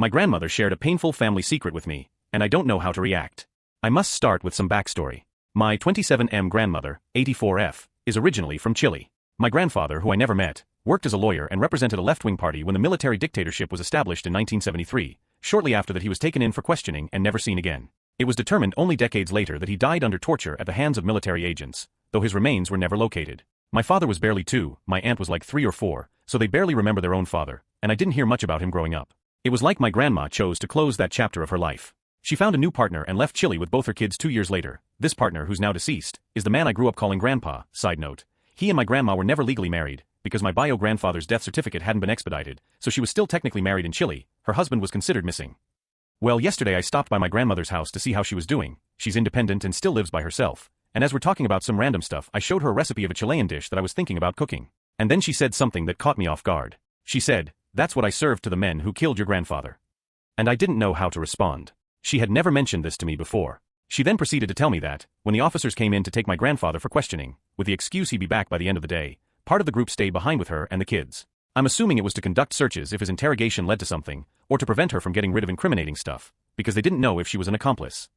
My grandmother shared a painful family secret with me, and I don't know how to react. I must start with some backstory. My 27M grandmother, 84F, is originally from Chile. My grandfather, who I never met, worked as a lawyer and represented a left-wing party when the military dictatorship was established in 1973. Shortly after that he was taken in for questioning and never seen again. It was determined only decades later that he died under torture at the hands of military agents, though his remains were never located. My father was barely 2, my aunt was like 3 or 4, so they barely remember their own father, and I didn't hear much about him growing up. It was like my grandma chose to close that chapter of her life. She found a new partner and left Chile with both her kids 2 years later. This partner, who's now deceased, is the man I grew up calling Grandpa. Side note. He and my grandma were never legally married, because my bio-grandfather's death certificate hadn't been expedited, so she was still technically married in Chile. Her husband was considered missing. Well, yesterday I stopped by my grandmother's house to see how she was doing. She's independent and still lives by herself, and as we're talking about some random stuff, I showed her a recipe of a Chilean dish that I was thinking about cooking. And then she said something that caught me off guard. She said, "That's what I served to the men who killed your grandfather." And I didn't know how to respond. She had never mentioned this to me before. She then proceeded to tell me that, when the officers came in to take my grandfather for questioning, with the excuse he'd be back by the end of the day, part of the group stayed behind with her and the kids. I'm assuming it was to conduct searches if his interrogation led to something, or to prevent her from getting rid of incriminating stuff, because they didn't know if she was an accomplice.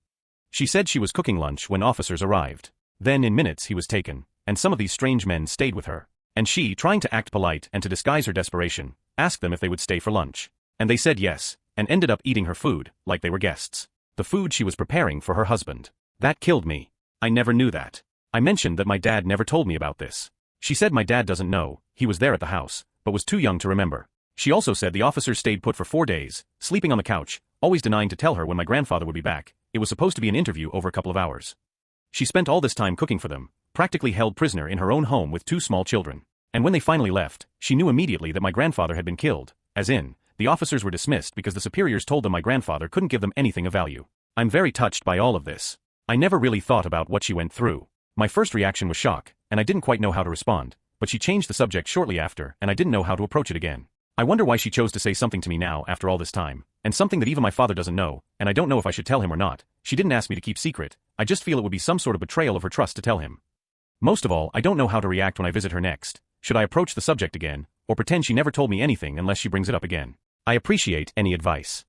She said she was cooking lunch when officers arrived. Then in minutes he was taken, and some of these strange men stayed with her. And she, trying to act polite and to disguise her desperation, asked them if they would stay for lunch. And they said yes, and ended up eating her food, like they were guests. The food she was preparing for her husband. That killed me. I never knew that. I mentioned that my dad never told me about this. She said my dad doesn't know, he was there at the house, but was too young to remember. She also said the officers stayed put for 4 days, sleeping on the couch, always denying to tell her when my grandfather would be back. It was supposed to be an interview over a couple of hours. She spent all this time cooking for them, practically held prisoner in her own home with 2 small children. And when they finally left, she knew immediately that my grandfather had been killed, as in, the officers were dismissed because the superiors told them my grandfather couldn't give them anything of value. I'm very touched by all of this. I never really thought about what she went through. My first reaction was shock, and I didn't quite know how to respond, but she changed the subject shortly after, and I didn't know how to approach it again. I wonder why she chose to say something to me now after all this time, and something that even my father doesn't know, and I don't know if I should tell him or not. She didn't ask me to keep secret, I just feel it would be some sort of betrayal of her trust to tell him. Most of all, I don't know how to react when I visit her next. Should I approach the subject again, or pretend she never told me anything unless she brings it up again? I appreciate any advice.